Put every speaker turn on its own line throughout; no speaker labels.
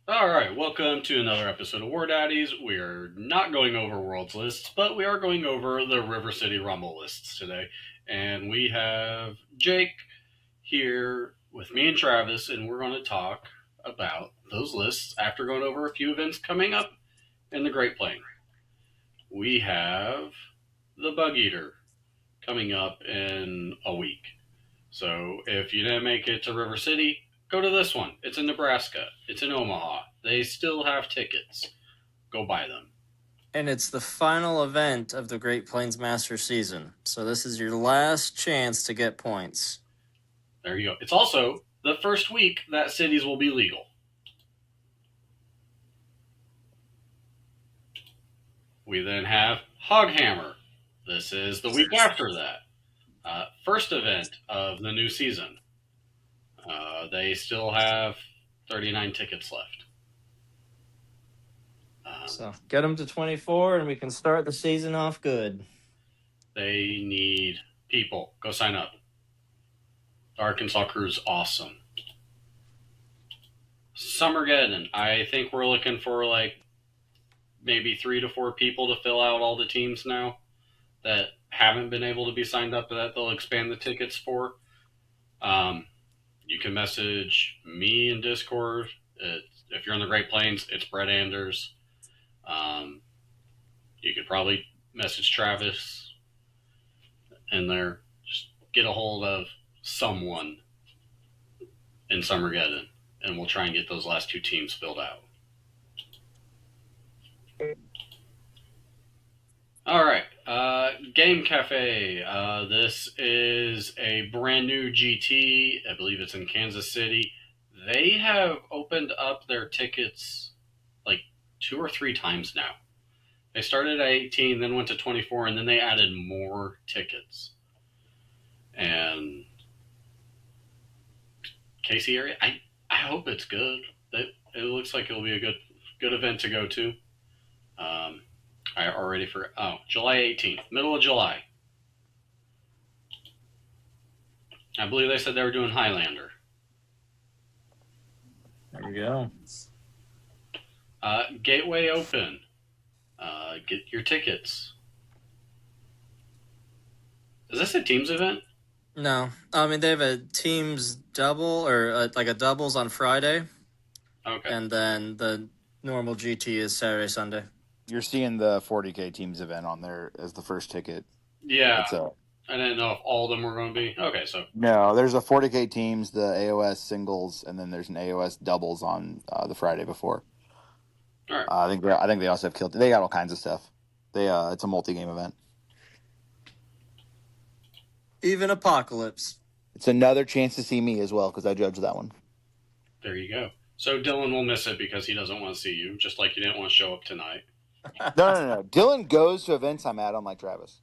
All right, welcome to another episode of War Daddies. We are not going over Worlds lists, but we are going over the River City Rumble lists today. And we have Jake here with me and Travis, and we're going to talk about those lists after going over a few events coming up in the Great Plain. We have the Bug Eater coming up in a week. So if you didn't make it to River City, go to this one. It's in Nebraska. It's in Omaha. They still have tickets. Go buy them.
And it's the final event of the Great Plains Master season. So this is your last chance to get points.
There you go. It's also the first week that cities will be legal. We then have Hoghammer. This is the week after that. First event of the new season. They still have 39 tickets left.
So get them to 24 and we can start the season off good.
They need people. Go sign up. The Arkansas crew's awesome. Summergeddon. I think we're looking for like maybe 3 to 4 people to fill out all the teams now that haven't been able to be signed up that they'll expand the tickets for. You can message me in Discord. If you're in the Great Plains, it's Brett Anders. You could probably message Travis in there. Just get a hold of someone in Summergeddon, and we'll try and get those last 2 teams filled out. All right, Game Cafe. This is a brand new GT. I believe it's in Kansas City. They have opened up their tickets like 2 or 3 times now. They started at 18, then went to 24, and then they added more tickets. And Casey area, I hope it's good. It looks like it'll be a good event to go to. I already forgot. Oh, July 18th, middle of July. I believe they said they were doing Highlander.
There you go.
Gateway Open. Get your tickets. Is this a teams event?
No. I mean, they have a teams double or like a doubles on Friday.
Okay.
And then the normal GT is Saturday, Sunday.
You're seeing the 40K teams event on there as the first ticket.
Yeah. I didn't know if all of them were going to be. Okay, so.
No, there's a 40K teams, the AOS singles, and then there's an AOS doubles on the Friday before.
All right.
I think they also have killed. They got all kinds of stuff. It's a multi-game event.
Even Apocalypse.
It's another chance to see me as well because I judged that one.
There you go. So Dylan will miss it because he doesn't want to see you, just like you didn't want to show up tonight.
No. Dylan goes to events I'm at, unlike Travis.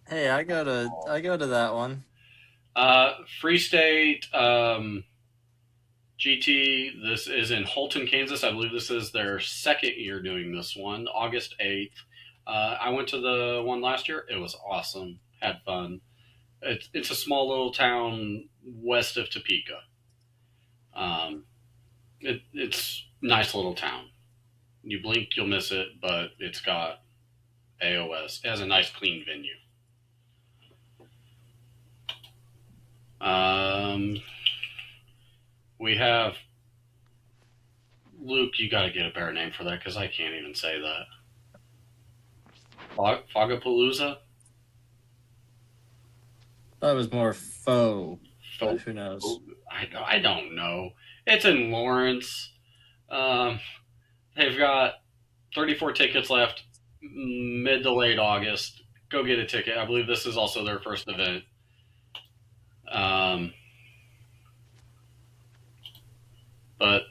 Hey, I go to that one.
Free State GT. This is in Holton, Kansas. I believe this is their second year doing this one, August 8th. I went to the one last year. It was awesome. Had fun. It's a small little town west of Topeka. It's a nice little town. You blink, you'll miss it, but it's got AOS. It has a nice, clean venue. We have Luke. You got to get a better name for that because I can't even say that. Fogapalooza?
That was more faux. But who knows?
I don't know. It's in Lawrence. They've got 34 tickets left, mid to late August. Go get a ticket. I believe this is also their first event. But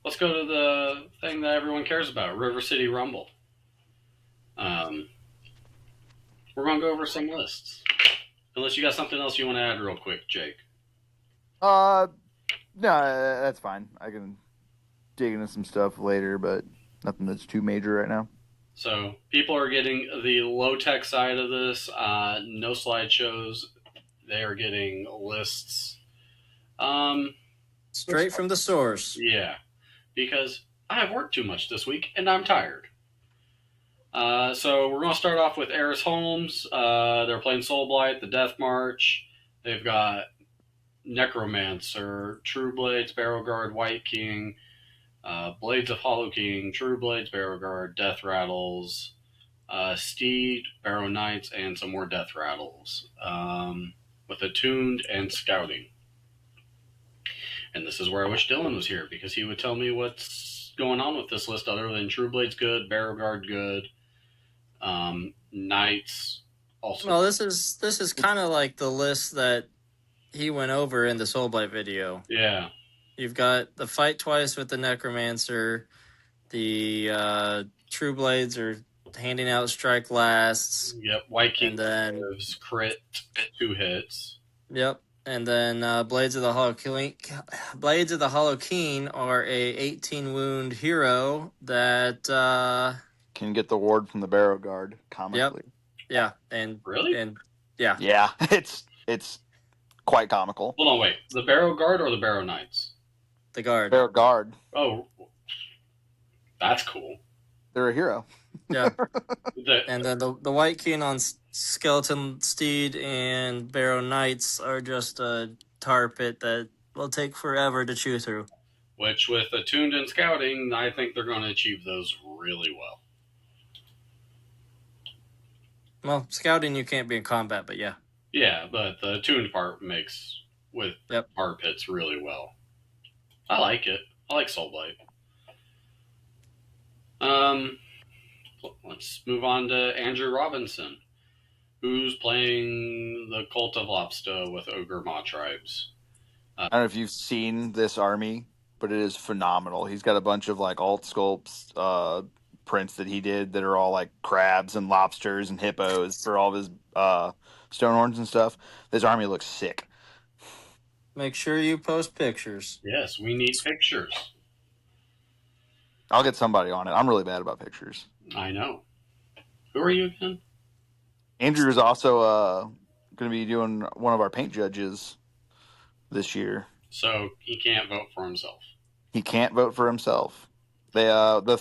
let's go to the thing that everyone cares about, River City Rumble. We're going to go over some lists. Unless you got something else you want to add real quick, Jake.
No, that's fine. I can dig into some stuff later, but nothing that's too major right now.
So people are getting the low-tech side of this. No slideshows. They are getting lists.
Straight from the source.
Yeah, because I have worked too much this week and I'm tired. So we're going to start off with Eris Holmes. They're playing Soulblight, the Death March. They've got Necromancer, True Blades, Barrow Guard, White King, Blades of Hollow King, True Blades, Barrow Guard, Death Rattles, Steed, Barrow Knights, and some more Death Rattles, with Attuned and Scouting. And this is where I wish Dylan was here, because he would tell me what's going on with this list other than True Blade's good, Barrow Guard good, Knights also.
Well, this is kind of like the list that he went over in the Soulblight video.
Yeah.
You've got the fight twice with the Necromancer. The True Blades are handing out strike lasts.
Yep. White King
and then
gives crit 2 hits.
Yep. And then Blades of the Hollow King are a 18 wound hero that
can get the ward from the Barrow Guard comically.
Yep. Yeah. And
really?
And yeah.
Yeah. It's quite comical.
Hold on, wait. The Barrow Guard or the Barrow Knights?
The Guard.
Barrow Guard.
Oh, that's cool.
They're a hero.
Yeah. And then the White King on Skeleton Steed and Barrow Knights are just a tar pit that will take forever to chew through.
Which, with Attuned and Scouting, I think they're going to achieve those really well.
Well, Scouting you can't be in combat, but yeah.
Yeah, but the Attuned part makes with tar pits really well. I like it. I like Soulblight. Let's move on to Andrew Robinson, who's playing the Cult of Lobsta with Ogre Maw Tribes.
I don't know if you've seen this army, but it is phenomenal. He's got a bunch of like alt sculpts, prints that he did that are all like crabs and lobsters and hippos for all of his Stonehorns and stuff. This army looks sick.
Make sure you post pictures.
Yes, we need pictures.
I'll get somebody on it. I'm really bad about pictures.
I know. Who are you again?
Andrew is also going to be doing one of our paint judges this year.
So he can't vote for himself.
He can't vote for himself. They the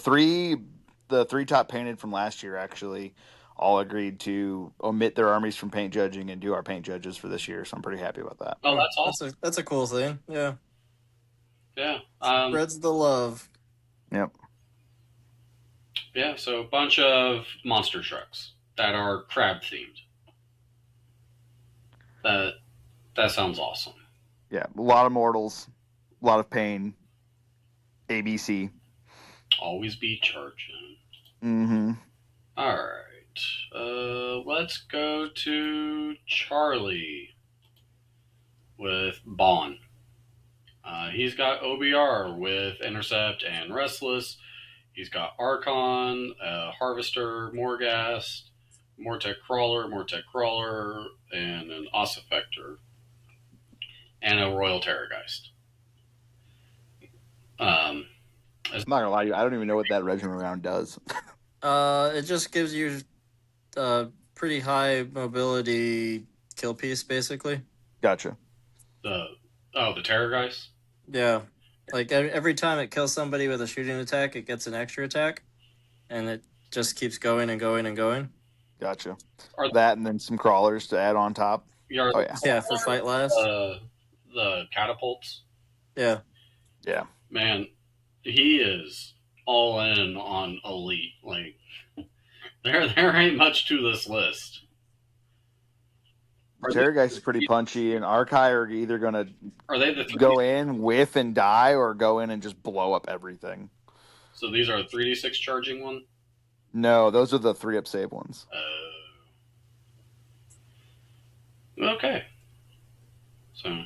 three top painted from last year actually all agreed to omit their armies from paint judging and do our paint judges for this year. So I'm pretty happy about that.
Oh, that's awesome.
That's a cool thing. Yeah.
Yeah.
Spreads the love.
Yep.
Yeah, so a bunch of monster trucks that are crab themed. That sounds awesome.
Yeah, a lot of mortals, a lot of pain. ABC.
Always be charging.
Mm-hmm.
All right. Let's go to Charlie with Bon. He's got OBR with Intercept and Restless. He's got Archon, Harvester, Morghast, Mortec Crawler, and an Ossifector, and a Royal Terrorgeist.
I'm not gonna lie to you, I don't even know what that regiment round does.
It just gives you pretty high mobility kill piece, basically.
Gotcha.
The Terrorgeist?
Yeah. Like, every time it kills somebody with a shooting attack, it gets an extra attack. And it just keeps going and going and going.
Gotcha. That and then some crawlers to add on top.
Oh, yeah.
Yeah, for fight last.
The catapults?
Yeah.
Yeah. Man,
he is all in on elite. Like, there ain't much to this list.
Terrorgeist is pretty punchy, and Archai are either going to go in, whiff, and die, or go in and just blow up everything.
So these are 3d6 charging one?
No, those are the 3-up save ones.
Okay. So,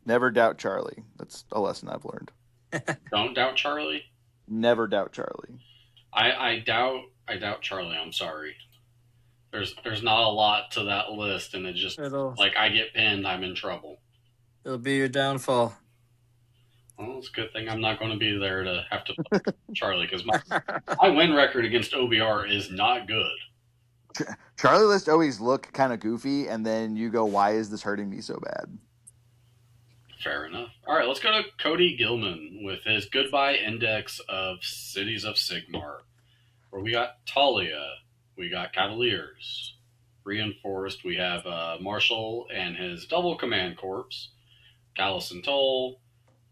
never doubt Charlie. That's a lesson I've learned.
Don't doubt Charlie?
Never doubt Charlie.
I doubt Charlie, I'm sorry. There's not a lot to that list, and it just, like, I get pinned, I'm in trouble.
It'll be your downfall.
Well, it's a good thing I'm not going to be there to have to play Charlie, because my win record against OBR is not good.
Charlie lists always look kind of goofy, and then you go, why is this hurting me so bad?
Fair enough. All right, let's go to Cody Gilman with his Goodbye Index of Cities of Sigmar, where we got Talia, we got Cavaliers. Reinforced, we have Marshall and his double command corps, Gallus and Toll,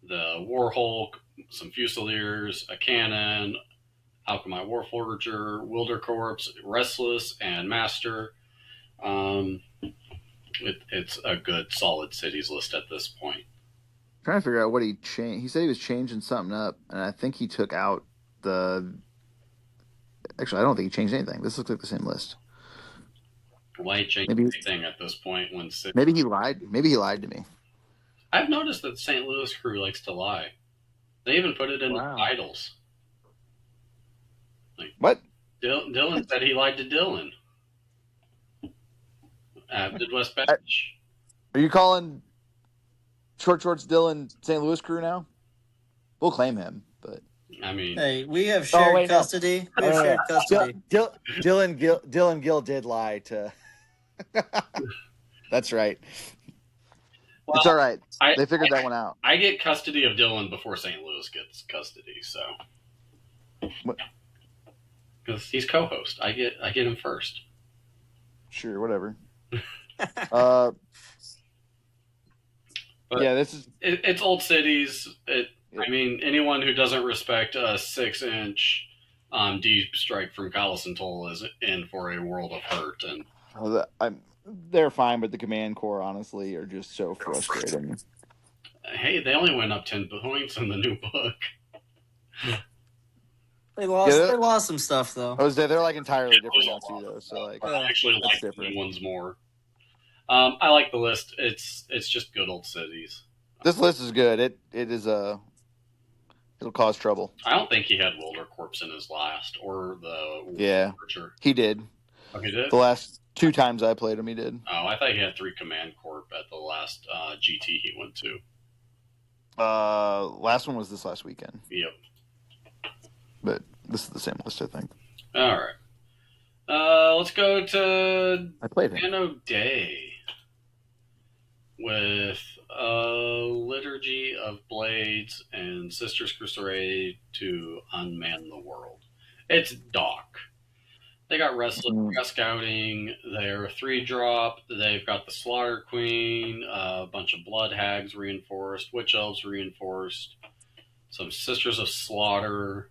the War Hulk, some Fusiliers, a cannon, Alchemite Warforger, Wilder Corps, Restless, and Master. It's a good, solid cities list at this point.
I'm trying to figure out what he changed. He said he was changing something up, and I think he took out the. Actually, I don't think he changed anything. This looks like the same list.
Why change anything at this point when
maybe he lied? Maybe he lied to me.
I've noticed that the St. Louis crew likes to lie. They even put it in the titles. Like,
what?
Dylan said he lied to Dylan at Midwest Bench.
Are you calling Short Shorts Dylan St. Louis crew now? We'll claim him, but
I mean,
hey, we have shared custody.
No. We have shared custody. Dylan Gill did lie to. That's right. Well, it's all right. They figured that one out.
I get custody of Dylan before St. Louis gets custody, so because he's co-host, I get him first.
Sure, whatever. But yeah,
it's old cities. I mean, anyone who doesn't respect a 6-inch deep strike from Gallus and Toll is in for a world of hurt. And
they're fine, but the command corps honestly are just so frustrating.
Hey, they only went up 10 points in the new book.
They lost some stuff though.
They're like entirely different now too, though. So like,
I actually like the new ones more. I like the list. It's just good old cities.
This list is good. It'll cause trouble.
I don't think he had Wilder Corpse in his last or the
Archer. He did.
Oh, he did?
The last 2 times I played him, he did.
Oh, I thought he had 3 Command Corp at the last GT he went to.
Last one was this last weekend.
Yep.
But this is the same list, I think.
All right. Let's go to
I played him.
Anno Day with a liturgy of blades and Sisters Crusade to unman the world. It's Dok. They got Restless Scouting. They're 3-drop. They've got the Slaughter Queen, a bunch of Blood Hags reinforced, Witch Elves reinforced, some Sisters of Slaughter,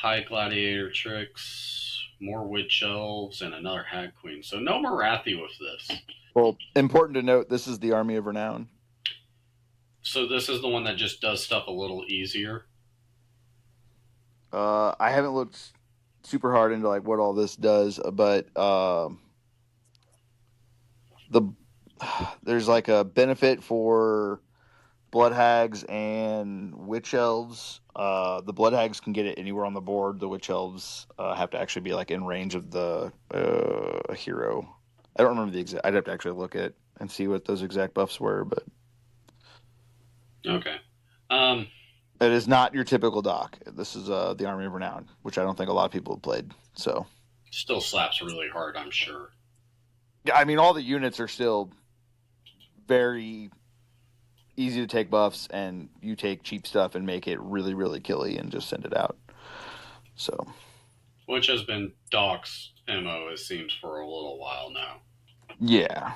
High Gladiator Tricks, more Witch Elves, and another Hag Queen. So no Morathi with this.
Well, important to note, this is the Army of Renown.
So this is the one that just does stuff a little easier?
I haven't looked super hard into like what all this does, but there's like a benefit for Blood Hags and Witch Elves. The Blood Hags can get it anywhere on the board. The Witch Elves have to actually be like in range of the hero. I don't remember the exact. I'd have to actually look at and see what those exact buffs were, but
okay.
It is not your typical Dok. This is the Army of Renown, which I don't think a lot of people have played. So
still slaps really hard, I'm sure.
Yeah, I mean all the units are still very easy to take buffs, and you take cheap stuff and make it really, really killy and just send it out. So,
which has been Dok's MO, it seems, for a little while now.
Yeah.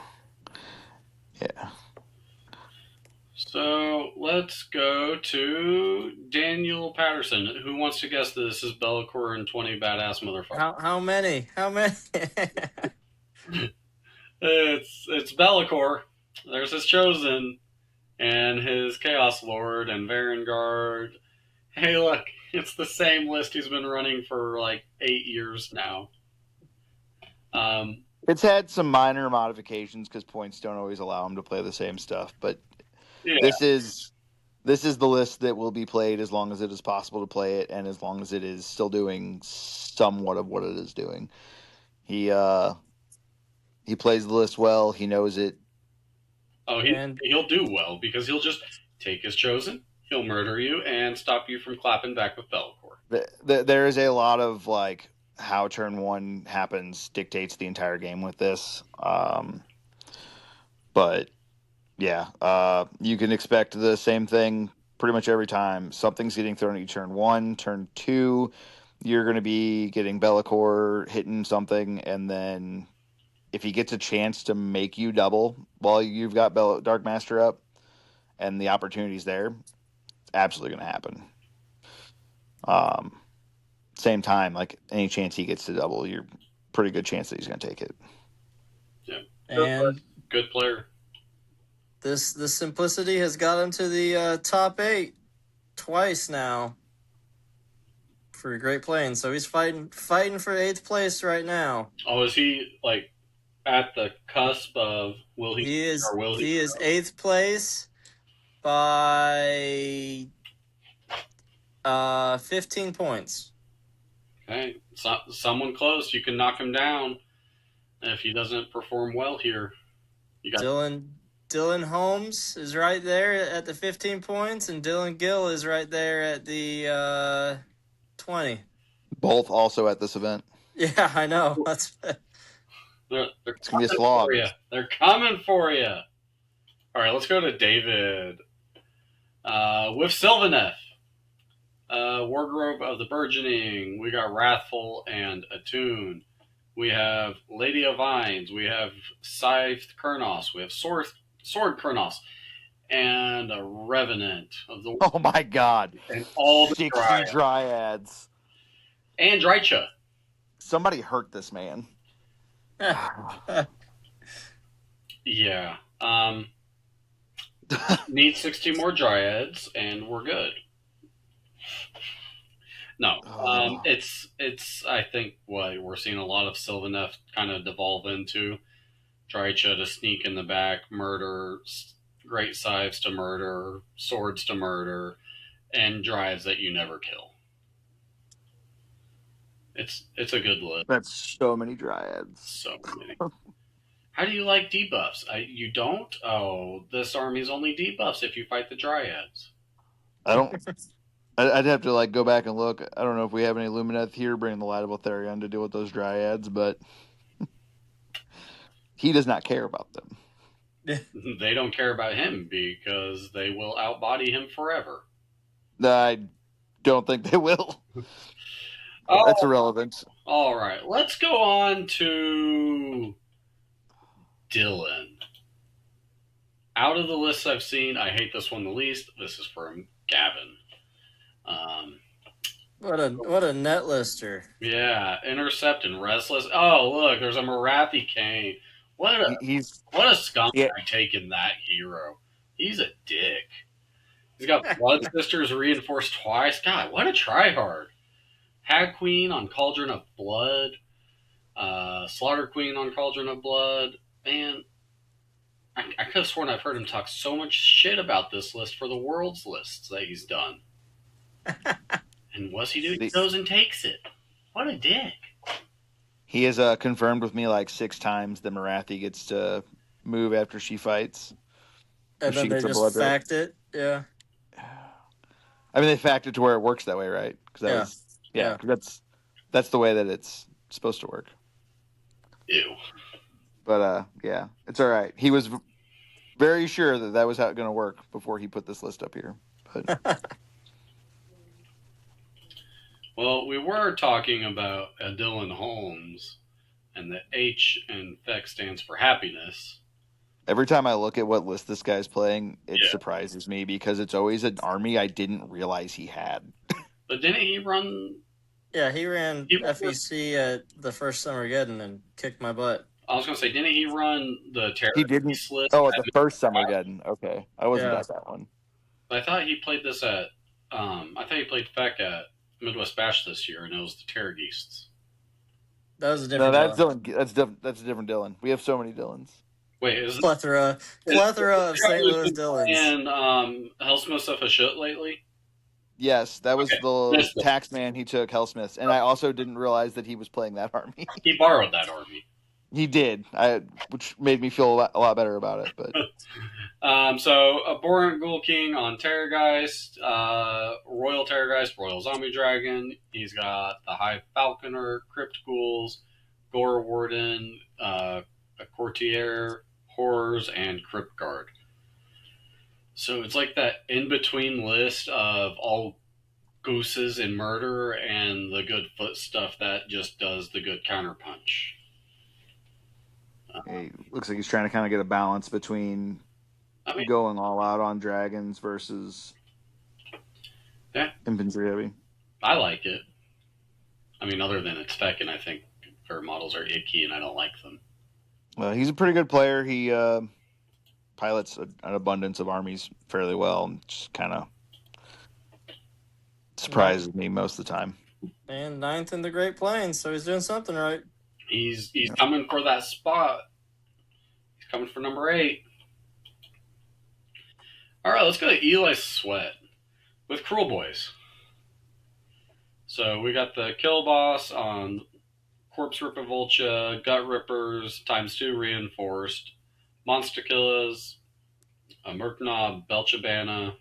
So let's go to Daniel Patterson. Who wants to guess this is Be'lakor and 20 badass motherfuckers?
How many? How many?
It's Be'lakor. There's his Chosen and his Chaos Lord and Varangard. Hey, look, it's the same list he's been running for like 8 years now.
It's had some minor modifications because points don't always allow him to play the same stuff, but this is the list that will be played as long as it is possible to play it, and as long as it is still doing somewhat of what it is doing. He plays the list well. He knows it.
Oh, he'll do well because he'll just take his Chosen, he'll murder you, and stop you from clapping back with Be'lakor.
There is a lot of like how turn 1 happens dictates the entire game with this. But Yeah. You can expect the same thing pretty much every time. Something's getting thrown at you turn 1, turn 2. You're going to be getting Be'lakor hitting something, and then if he gets a chance to make you double while you've got Dark Master up and the opportunity's there, it's absolutely going to happen. Same time, like any chance he gets to double, you're pretty good chance that he's going to take it.
Yeah.
And
good player.
This simplicity has got him to the top 8 twice now for Great Plains. So he's fighting for 8th place right now.
Oh, is he like at the cusp of will he?
He is.
Or will
he is 8th place by 15 points.
Okay, someone close. You can knock him down if he doesn't perform well here. You got
Dylan Holmes is right there at the 15 points, and Dylan Gill is right there at the 20.
Both also at this event.
Yeah, I know. That's
it's gonna be a slog.
They're coming for you. All right, let's go to David with Sylvaneth. Wargrove of the Burgeoning. We got Wrathful and Attune. We have Lady of Vines. We have Scythed Kurnos. We have Sword Kurnos. And a Revenant of the...
Oh my god.
And all the
60 dryads.
And Drycha.
Somebody hurt this man.
Yeah. Need 60 more dryads, and we're good. No, it's I think what we're seeing a lot of Sylvaneth kind of devolve into. Drycha to sneak in the back, murder, great scythes to murder, swords to murder, and drives that you never kill. It's a good list.
That's so many dryads.
So many. How do you like debuffs? You don't? Oh, this army's only debuffs if you fight the dryads.
I don't... I'd have to go back and look. I don't know if we have any Lumineth here bringing the Light of Eltharion to deal with those dryads, but he does not care about them.
They don't care about him because they will outbody him forever.
I don't think they will. That's irrelevant.
All right, let's go on to Dylan. Out of the lists I've seen, I hate this one the least. This is from Gavin.
What a net lister.
Yeah, Intercept and Restless. Oh, look, there's a Marathi Kane. What a scumbag taking that hero. He's a dick. He's got Blood Sisters reinforced twice. God, what a tryhard. Hag Queen on Cauldron of Blood. Slaughter Queen on Cauldron of Blood. Man, I could have sworn I've heard him talk so much shit about this list for the Worlds lists that he's done. And what's he do? He goes and takes it. What a dick.
He has confirmed with me 6 times that Marathi gets to move after she fights.
And then they just fact it? Yeah.
I mean, they fact it to where it works that way, right? Yeah. That's the way that it's supposed to work.
Ew.
But, yeah, it's all right. He was very sure that was how it's going to work before he put this list up here. But...
Well, we were talking about Dylan Holmes, and the H in FEC stands for happiness.
Every time I look at what list this guy's playing, it surprises me because it's always an army I didn't realize he had.
But didn't he run...
Yeah, he ran FEC at the first Summergeddon and kicked my butt.
I was going to say, didn't he run the Terror
He didn't.
list?
Oh, at the first Summergeddon. Okay. I wasn't at that one.
I thought he played this at... I thought he played FEC at Midwest Bash this year, and it was the Terrorgeests.
That was a different
Dylan. That's a different Dylan. We have so many Dylan's.
Wait, is it...
Plethora of St. Louis Dylans.
And Hellsmiths of Hashut lately?
Yes, that was the taxman he took, Hellsmiths. And I also didn't realize that he was playing that army.
He borrowed that army.
He did, which made me feel a lot better about it. But
so Abhorrent Ghoul King on Terrorgeist, Royal Terrorgeist, Royal Zombie Dragon. He's got the High Falconer, Crypt Ghouls, Gore Warden, a Courtier, Horrors, and Crypt Guard. So it's like that in between list of all gooses and murder and the good foot stuff that just does the good counterpunch.
He looks like he's trying to kind of get a balance between
I mean,
going all out on dragons versus
yeah,
infantry heavy.
I like it. I mean, other than its spec, and I think her models are icky and I don't like them.
Well, he's a pretty good player. He pilots an abundance of armies fairly well, and just kind of surprises me most of the time.
And 9th in the Great Plains, so he's doing something right.
He's coming for that spot. He's coming for number 8. All right, let's go to Eli Sweat with Cruel Boys. So we got the Kill Boss on Corpse Ripper Vulture, Gut Rippers ×2 reinforced, Monster Killers, a Merknob Belchabana,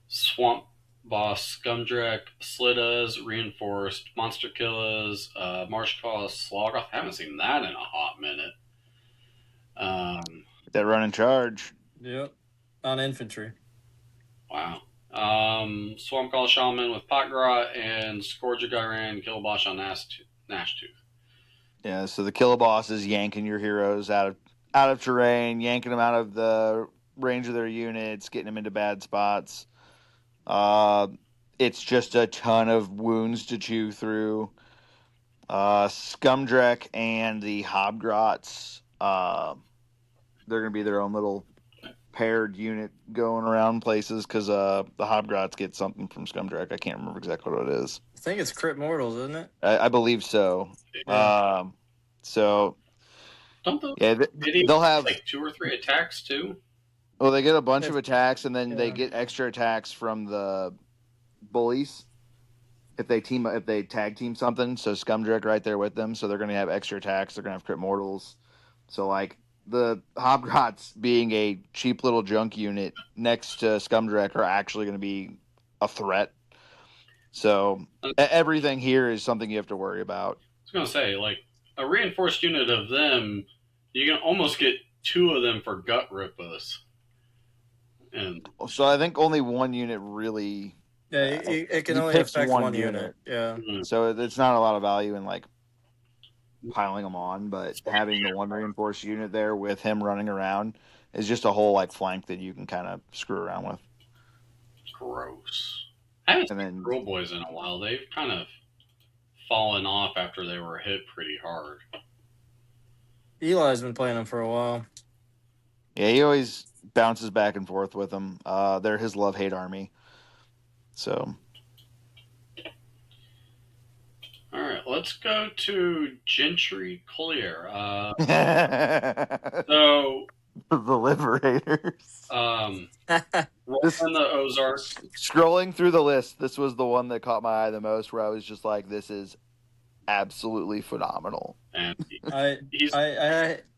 Swamp Boss Scumdrek, Slittas reinforced, Monster Killers, Marshclaw Sloggoth. I haven't seen that in a hot minute.
That run in charge.
Yep. On infantry.
Wow. Swamp Call Shaman with Potgrot and Scourge of Gyran Killbosh on Nashtooth.
Yeah, so the Kill Boss is yanking your heroes out of terrain, yanking them out of the range of their units, getting them into bad spots. It's just a ton of wounds to chew through. Scumdrek and the Hobgrots, they're going to be their own little paired unit going around places because the Hobgrots get something from Scumdrek. I can't remember exactly what it is.
I think it's Crit Mortals, isn't it?
I believe so.
Yeah.
So
Don't
they'll have
like 2 or 3 attacks too.
Well, they get a bunch of attacks, and then they get extra attacks from the bullies if they tag team something. So Scumdrek right there with them, so they're going to have extra attacks. They're going to have crit mortals. So like the Hobgrots being a cheap little junk unit next to Scumdrek are actually going to be a threat. So everything here is something you have to worry about.
I was going to say, like, a reinforced unit of them, you can almost get 2 of them for Gut Rippers. And
so I think only one unit really.
Yeah, it can only affect one unit. Yeah.
Mm-hmm. So it's not a lot of value in like piling them on, but having the one reinforced unit there with him running around is just a whole like flank that you can kind of screw around with.
Gross. I haven't seen Cruel Boys in a while. They've kind of fallen off after they were hit pretty hard.
Eli's been playing them for a while.
Yeah, he always bounces back and forth with them. They're his love-hate army. So.
All right, let's go to Gentry Collier. So
the Liberators.
Rolling the Ozarks.
Scrolling through the list, this was the one that caught my eye the most, where I was just like, "This is absolutely phenomenal."
And
I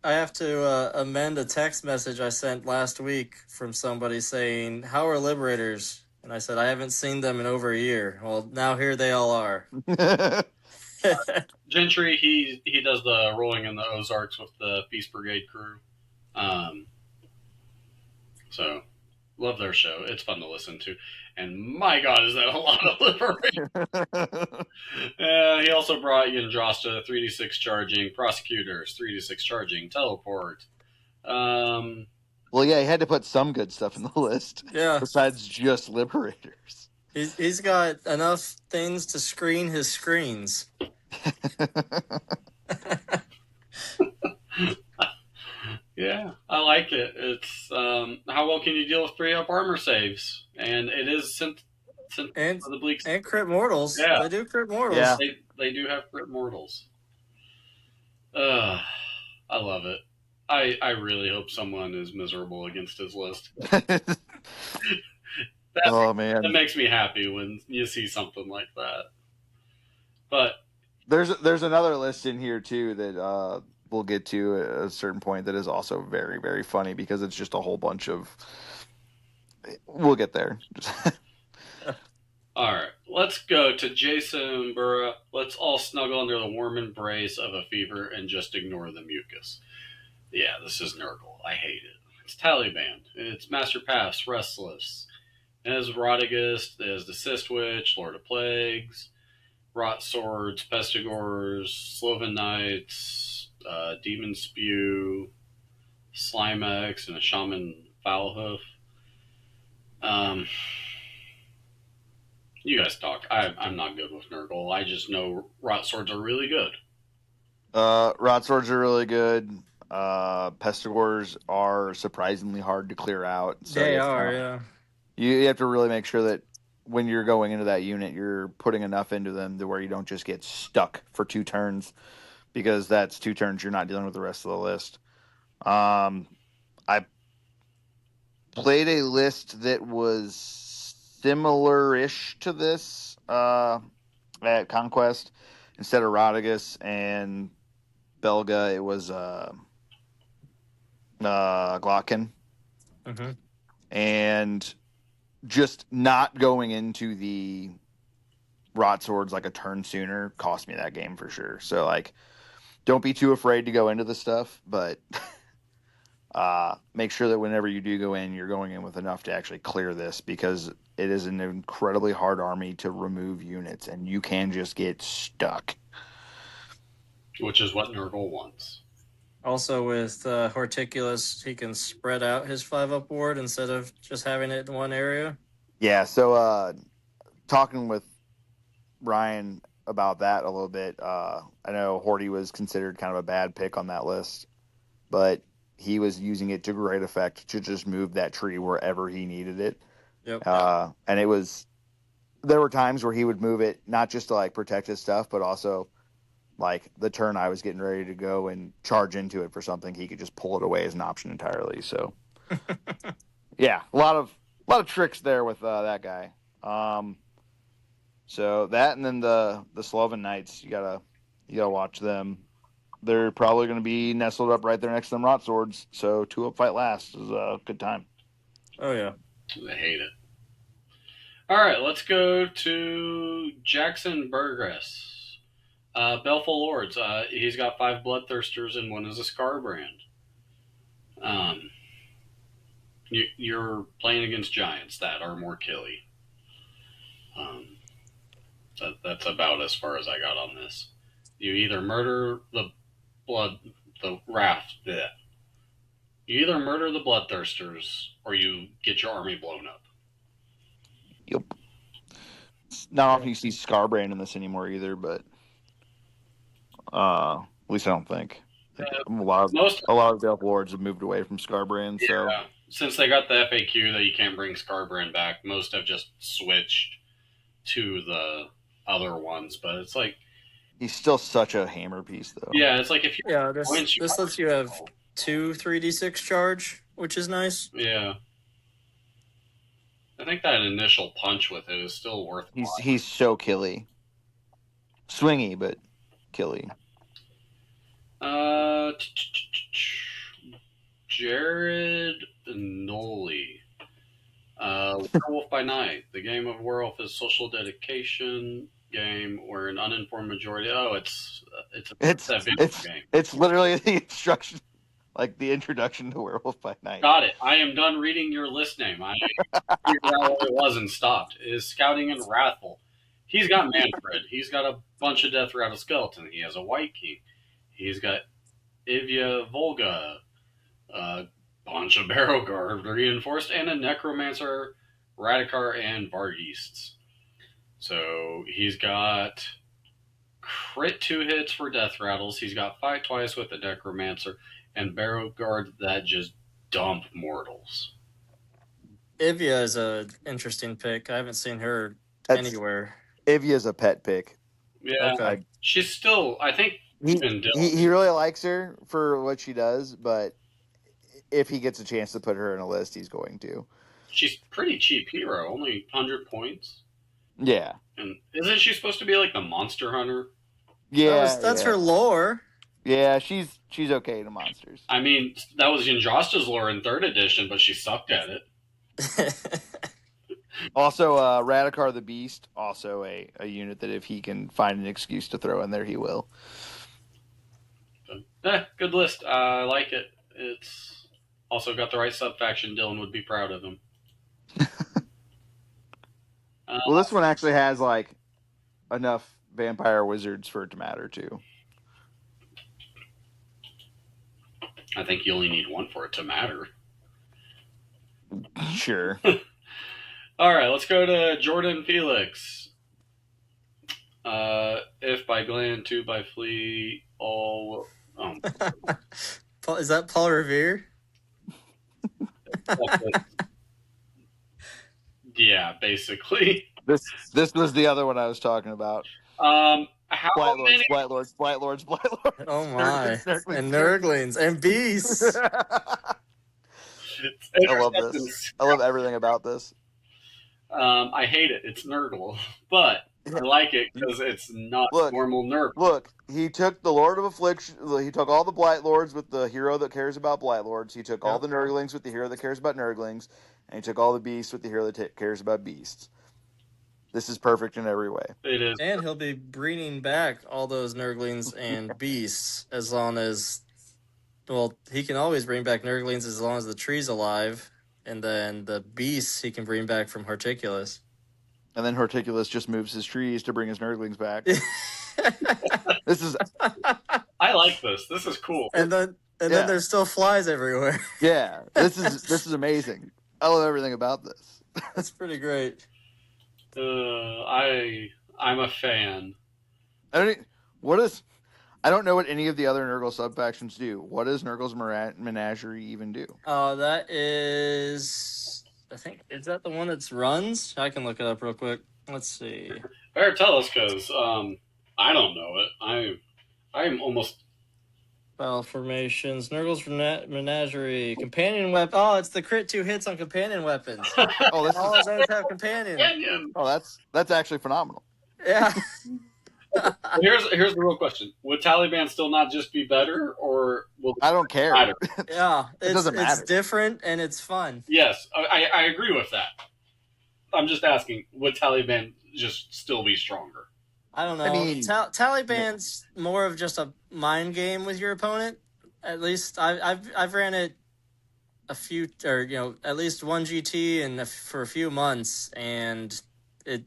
have to amend a text message I sent last week from somebody saying, "How are Liberators?" And I said, "I haven't seen them in over a year." Well, now here they all are.
Gentry, he does the rolling in the Ozarks with the Feast Brigade crew. So love their show. It's fun to listen to. And my God, is that a lot of Liberators? He also brought Yandrasta, 3d6 charging, Prosecutors, 3d6 charging, Teleport.
Well, yeah, he had to put some good stuff in the list.
Yeah.
Besides just Liberators.
He's got enough things to screen his screens.
Yeah, I like it. It's how well can you deal with 3-up armor saves? And it is sent
and
the Bleaks.
And crit mortals.
Yeah.
They do crit mortals.
Yeah.
They do have crit mortals. I love it. I really hope someone is miserable against his list.
Oh man,
that makes me happy when you see something like that. But
there's another list in here too that we'll get to at a certain point that is also very, very funny because it's just a whole bunch of. We'll get there.
All right, let's go to Jason Burra. Let's all snuggle under the warm embrace of a fever and just ignore the mucus. Yeah, this is Nurgle. I hate it. It's Taliban. It's Master Pass, Restless. It has Rodagist, it has the Cyst Witch, Lord of Plagues, Rot Swords, Pestigors, Sloven Knights, Demon Spew, Slimex, and a Shaman Foulhoof. You guys talk. I'm not good with Nurgle. I just know Rot Swords are really good.
Rot Swords are really good. Pestigors are surprisingly hard to clear out. So
They are, yeah.
you have to really make sure that when you're going into that unit, you're putting enough into them to where you don't just get stuck for 2 turns, because that's 2 turns you're not dealing with the rest of the list. I played a list that was similar-ish to this at Conquest. Instead of Rodagis and Belga, it was Glocken.
Mm-hmm.
And just not going into the Rot Swords like a turn sooner cost me that game for sure. So, like, don't be too afraid to go into the stuff, but make sure that whenever you do go in, you're going in with enough to actually clear this, because it is an incredibly hard army to remove units, and you can just get stuck.
Which is what Nurgle wants.
Also, with Horticulus, he can spread out his 5-up ward instead of just having it in one area.
Yeah, so talking with Ryan about that a little bit, I know Horty was considered kind of a bad pick on that list, but he was using it to great effect to just move that tree wherever he needed it.
Yep.
And there were times where he would move it not just to like protect his stuff, but also like the turn I was getting ready to go and charge into it for something, he could just pull it away as an option entirely. So yeah, a lot of tricks there with that guy. So that, and then the Sloven Knights, you gotta watch them. They're probably going to be nestled up right there next to them Rot Swords. So 2-up fight last is a good time.
Oh yeah.
They hate it. All right, let's go to Jackson Burgess. Baleful Lords. He's got 5 Bloodthirsters and 1 is a Scarbrand. You're playing against giants that are more killy. That's about as far as I got on this. You either murder the Wrath. Bleh. You either murder the Bloodthirsters or you get your army blown up.
Yep. Not often you see Scarbrand in this anymore either, but at least I don't think. A lot of Baleful Lords have moved away from Scarbrand.
Yeah,
so
since they got the FAQ that you can't bring Scarbrand back, most have just switched to the other ones. But it's like
he's still such a hammer piece, though.
Yeah, it's like if you
this lets you have 2 3d6 charge, which is nice.
Yeah. I think that initial punch with it is still worth it.
He's so killy. Swingy, but killy.
Jared Noli. Werewolf by Night. The game of Werewolf is social dedication game where an uninformed majority. Oh, it's a video game.
It's literally the instruction, like the introduction to Werewolf by Night.
Got it. I am done reading your list name. I figured out what it was and stopped. It is Scouting and Wrathful. He's got Manfred. He's got a bunch of Death Rattle Skeleton. He has a White King. He's got Ivya Volga, a bunch of Barrowguard reinforced, and a Necromancer, Radikar, and Vargheasts. So he's got crit 2 hits for Death Rattles. He's got Fight Twice with the Necromancer, and Barrowguard that just dump mortals.
Ivya is an interesting pick. I haven't seen her anywhere.
Ivya's a pet pick.
Yeah, okay. She's still, I think,
he really likes her for what she does, but if he gets a chance to put her in a list, he's going to.
She's pretty cheap hero, only 100 points.
Yeah.
And isn't she supposed to be like the monster hunter?
Yeah.
That's her lore.
Yeah, she's okay to monsters.
I mean, that was Yndrasta's lore in 3rd edition, but she sucked at it.
Also, Radikar the Beast, also a unit that if he can find an excuse to throw in there, he will.
Good list. I like it. Also got the right sub-faction. Dylan would be proud of him.
Well, this one actually has like enough vampire wizards for it to matter too.
I think you only need one for it to matter.
Sure.
All right, let's go to Jordan Felix. If by Glenn, two by Flea, all.
Is that Paul Revere?
Yeah, basically.
This was the other one I was talking about.
How
Blight
many?
Lords.
Oh my!
Nurglings,
And Nurglings and beasts.
I love this. I love everything about this.
I hate it. It's Nurgle, but I like it because it's not normal Nurgle.
Look, he took the Lord of Affliction. He took all the Blight Lords with the hero that cares about Blight Lords. He took all the Nurglings with the hero that cares about Nurglings, and he took all the beasts with the hero that cares about beasts. This is perfect in every way.
It is.
And he'll be bringing back all those Nurglings and beasts as long as... Well, he can always bring back Nurglings as long as the tree's alive. And then the beasts he can bring back from Horticulus.
And then Horticulus just moves his trees to bring his Nurglings back. This is...
I like this. This is cool.
And then there's still flies everywhere.
Yeah, this is amazing. I love everything about this.
That's pretty great.
I'm a fan.
I don't know what any of the other Nurgle sub-factions do. What does Nurgle's Menagerie even do?
That is... I think... Is that the one that's runs? I can look it up real quick. Let's see.
Better tell us, because I don't know it. I'm almost...
Battle formations. Nurgle's Menagerie. Companion weapon. Oh, it's the crit 2 hits on companion weapons.
Oh, this
all his others have companion.
Oh, that's actually phenomenal.
Yeah.
Here's the real question: would Taliban still not just be better, or will
I don't care?
Yeah,
it doesn't matter.
It's different and it's fun.
Yes, I agree with that. I'm just asking: would Taliban just still be stronger?
I don't know. I mean, Taliban's more of just a mind game with your opponent. At least I've ran it a few, or at least one GT and for a few months, and it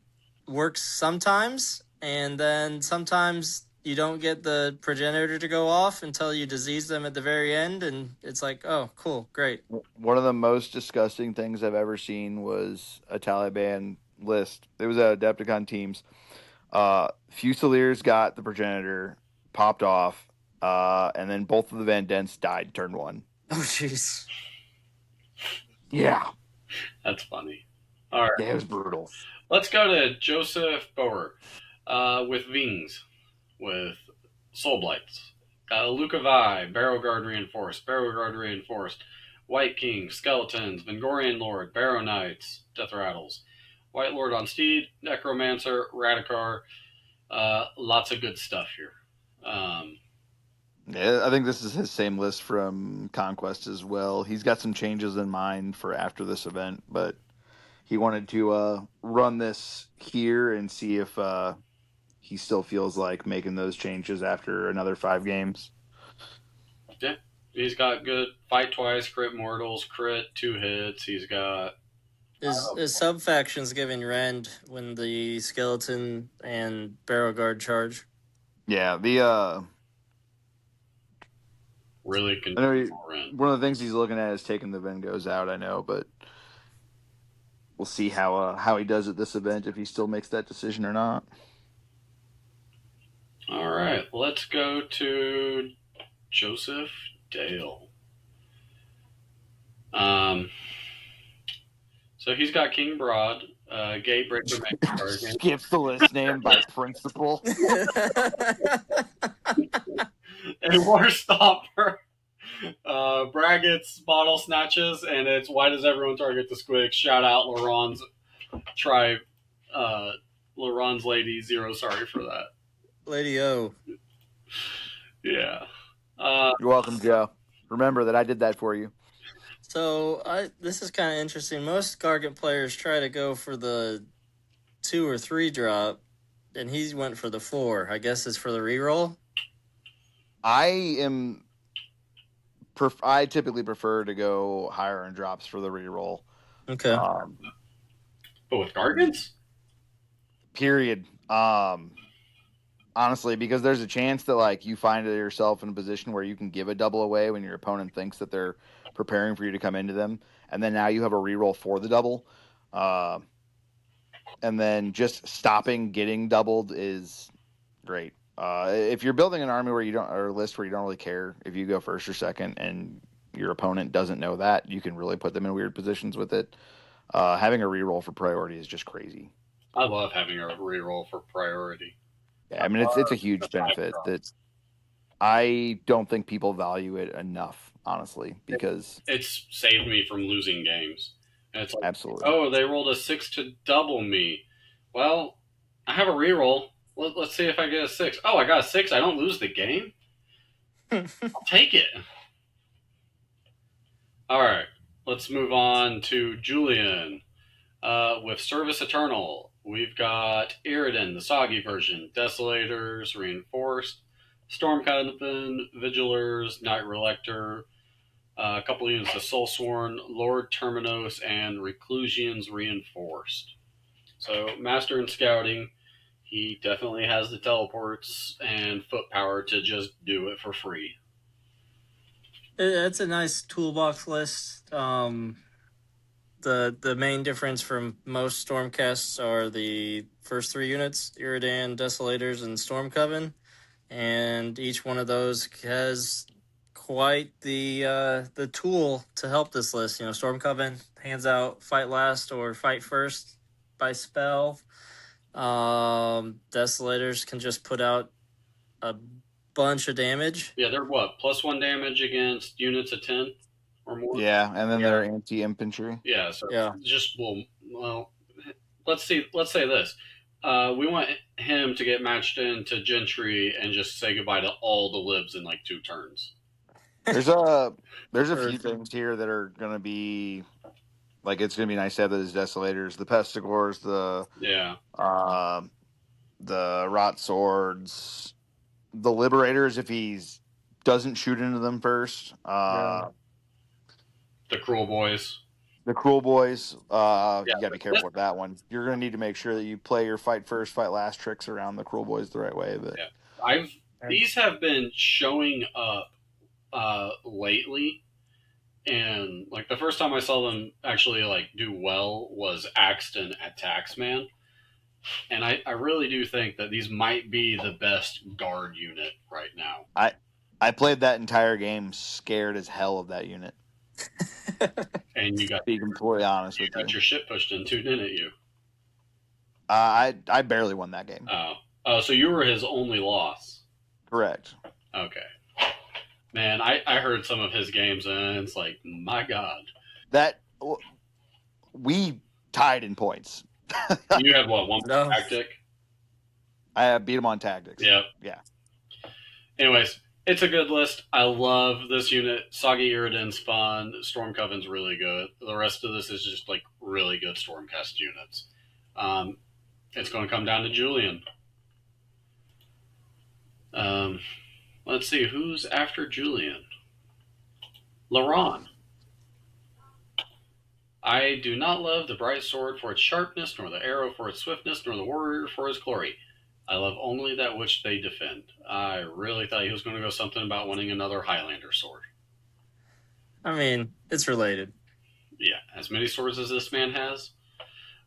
works sometimes. And then sometimes you don't get the progenitor to go off until you disease them at the very end, and it's like, oh, cool, great.
One of the most disgusting things I've ever seen was a Taliban list. It was at Adepticon teams. Fusiliers got the progenitor, popped off, and then both of the Van Dents died turn 1.
Oh, jeez.
Yeah.
That's funny. All right.
Yeah, it was brutal.
Let's go to Joseph Boer. With Wings, with Soul Blights. Got Lukavai, Barrow Guard Reinforced, White King, Skeletons, Vengorian Lord, Barrow Knights, Death Rattles, White Lord on Steed, Necromancer, Radikar. Lots of good stuff here.
Yeah, I think this is his same list from Conquest as well. He's got some changes in mind for after this event, but he wanted to run this here and see if he still feels like making those changes after another 5 games.
Yeah, he's got good fight twice, crit mortals, crit 2 hits. He's got
his sub factions giving rend when the skeleton and barrow guard charge.
Yeah, the
really
one of the things he's looking at is taking the Vengos out. I know, but we'll see how he does at this event, if he still makes that decision or not.
All right, let's go to Joseph Dale. So he's got King Broad, Gatebreaker,
skips the list name by principle,
and War Stopper. Braggots, Bottle Snatches, and it's why does everyone target the Squigs? Shout out Laurent's tribe, Laurent's lady. Zero sorry for that.
Lady O.
Yeah.
You're welcome, Joe. Remember that I did that for you.
So this is kind of interesting. Most Gargant players try to go for the 2 or 3 drop, and he went for the 4. I guess it's for the reroll.
I am I typically prefer to go higher in drops for the reroll.
Okay.
But with Gargants?
Period. Honestly, because there's a chance that like you find yourself in a position where you can give a double away when your opponent thinks that they're preparing for you to come into them, and then now you have a reroll for the double, and then just stopping getting doubled is great. If you're building an army where you don't, or a list where you don't really care if you go first or second, and your opponent doesn't know that, you can really put them in weird positions with it. Having a reroll for priority is just crazy.
I love having a reroll for priority.
Yeah, I mean it's a huge benefit that I don't think people value it enough, honestly, because
it's saved me from losing games. And it's like,
absolutely.
oh, they rolled a 6 to double me. Well, I have a reroll. Let's see if I get a 6. Oh, I got a 6. I don't lose the game. I'll take it. All right, let's move on to Julian. With Service Eternal, we've got Iridan, the Soggy version, Desolators, Reinforced, Stormcoven, Vigilers, Night Relector, a couple units of Soulsworn, Lord Terminos, and Reclusians Reinforced. So, Master in Scouting, he definitely has the teleports and foot power to just do it for free.
It's a nice toolbox list. The main difference from most Stormcasts are the first 3 units, Iridan, Desolators, and Stormcoven. And each one of those has quite the tool to help this list. You know, Stormcoven hands out fight last or fight first by spell. Desolators can just put out a bunch of damage.
Yeah, they're what? +1 damage against units of 10 or more?
Yeah, and then they're anti-infantry.
Yeah, so
Yeah.
just, well, let's say this. We want him to get matched into Gentry and just say goodbye to all the libs in like 2 turns.
There's a few things here that are gonna be like it's gonna be nice to have those Desolators, the Pestigors, the Rot Swords, the Liberators if he's doesn't shoot into them first.
The Cruel Boys.
The Cruel Boys, you gotta be careful with that one. You're gonna need to make sure that you play your fight first, fight last tricks around the Cruel Boys the right way. But
these have been showing up lately, and like the first time I saw them actually like do well was Axton at Taxman, and I really do think that these might be the best guard unit right now.
I played that entire game scared as hell of that unit.
And you got
to be completely honest with you.
Got your shit pushed into, didn't you?
I barely won that game.
Oh, so you were his only loss.
Correct.
Okay. Man, I heard some of his games and it's like, my God.
We tied in points.
You have what, one tactic?
I beat him on tactics.
Yep.
Yeah.
Anyways, it's a good list. I love this unit. Soggy Iridan's fun. Stormcoven's really good. The rest of this is just like really good Stormcast units. It's going to come down to Julian. Let's see, who's after Julian? Laron. I do not love the bright sword for its sharpness, nor the arrow for its swiftness, nor the warrior for his glory. I love only that which they defend. I really thought he was going to go something about winning another Highlander sword.
I mean, it's related.
Yeah, as many swords as this man has.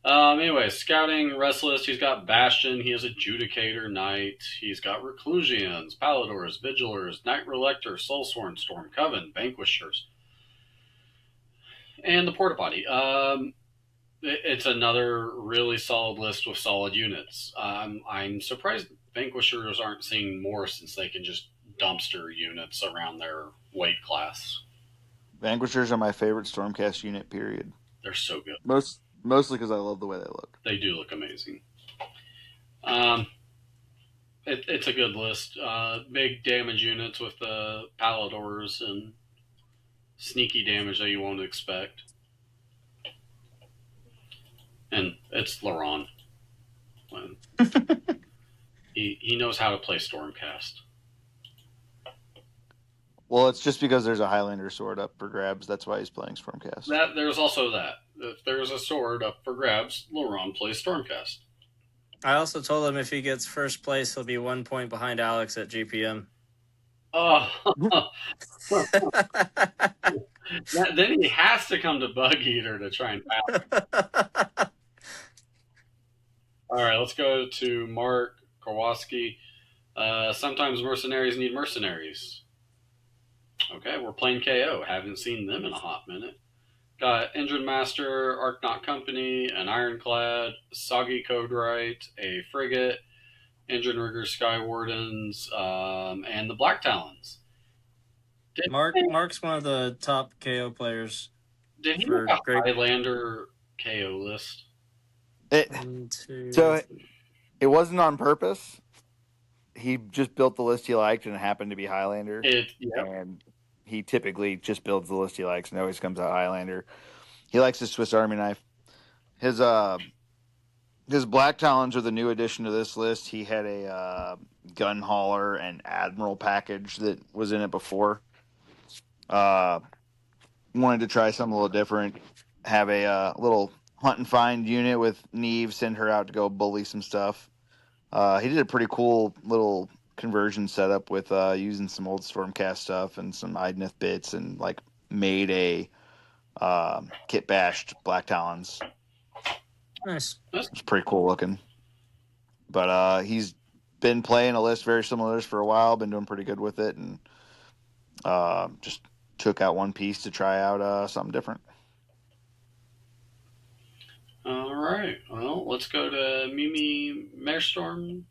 Anyway, scouting, restless. He's got Bastion. He has Adjudicator, Knight. He's got Reclusians, Paladors, Vigilers, Night Relector, Soulsworn, Stormcoven, Vanquishers, and the Porta Potty. It's another really solid list with solid units. I'm surprised Vanquishers aren't seeing more since they can just dumpster units around their weight class.
Vanquishers are my favorite Stormcast unit, period.
They're so good.
Mostly because I love the way they look.
They do look amazing. It's a good list. Big damage units with the Paladors and sneaky damage that you won't expect. And it's Laron. He knows how to play Stormcast.
Well, it's just because there's a Highlander sword up for grabs. That's why he's playing Stormcast.
There's also that. If there's a sword up for grabs, Laurent plays Stormcast.
I also told him if he gets first place, he'll be 1 point behind Alex at GPM.
Oh, then he has to come to Bug Eater to try and pass. All right, let's go to Mark Kowalski. Sometimes mercenaries need mercenaries. Okay, we're playing KO. Haven't seen them in a hot minute. Got Engine Master, Arknaut Company, an Ironclad, Soggy Codewright, a Frigate, Engine Rigger Skywardens, and the Black Talons.
Mark's one of the top KO players.
Did he make a Highlander KO list?
So it wasn't on purpose. He just built the list he liked, and it happened to be Highlander. And he typically just builds the list he likes, and always comes out Highlander. He likes his Swiss Army knife. His Black Talons are the new addition to this list. He had a gun hauler and admiral package that was in it before. Wanted to try something a little different. Have a little hunt and find unit with Neve, send her out to go bully some stuff. He did a pretty cool little conversion setup with using some old Stormcast stuff and some Idnith bits, and like made a kit bashed Black Talons.
Nice.
It's pretty cool looking. But he's been playing a list very similar to this for a while, been doing pretty good with it, and just took out one piece to try out something different.
All right. Well, let's go to Mimi Maerstorm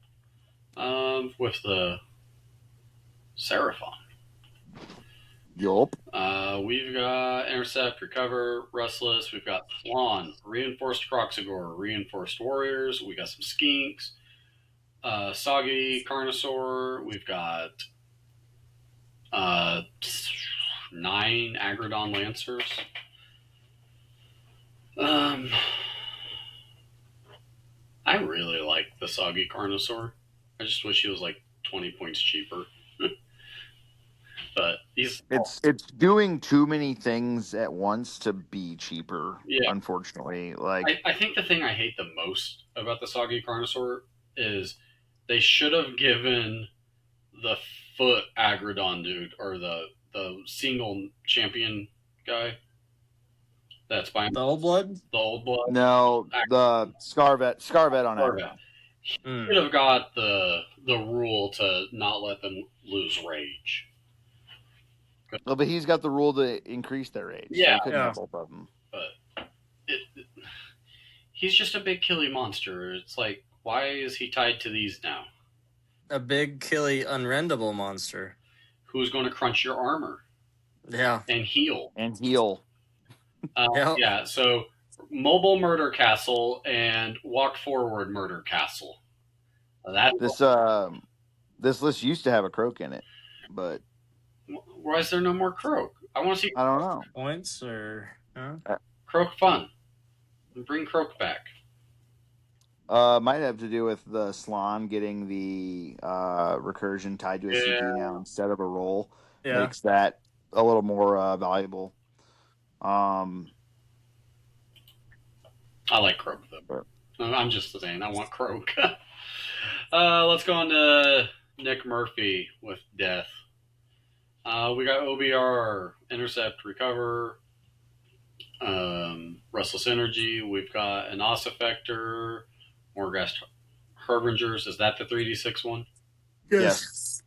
with the Seraphon.
Yup.
We've got Intercept, Recover, Restless. We've got Flan, Reinforced Croxagore, Reinforced Warriors. We got some Skinks, Soggy Carnosaur. We've got 9 Agrodon Lancers. I really like the Soggy Carnosaur. I just wish he was like 20 points cheaper. But
it's doing too many things at once to be cheaper. Yeah. Unfortunately,
I think the thing I hate the most about the Soggy Carnosaur is they should have given the foot Agrodon dude, or the single champion guy that's by
the old blood.
The old blood.
No, the Scarvet on Agrodon.
He should have got the rule to not let them lose rage.
Well, but he's got the rule to increase their rage.
Yeah,
so he couldn't have both of them.
But he's just a big killy monster. It's like, why is he tied to these now?
A big killy unrendable monster.
Who's going to crunch your armor?
Yeah.
And heal.
Yeah.
So mobile murder castle and walk forward murder castle.
This list used to have a croak in it, but
why is there no more croak? I want to see.
I don't know.
Points or
croak fun. Bring croak back.
Might have to do with the Slan getting the recursion tied to a CG now instead of a roll.
Yeah.
Makes that a little more valuable.
I like croak though. I'm just saying, I want croak. Let's go on to Nick Murphy with Death. We got OBR, Intercept, Recover, Restless Energy. We've got an OS Effector, Morghast Harbingers. Is that the 3d6 one?
Yes.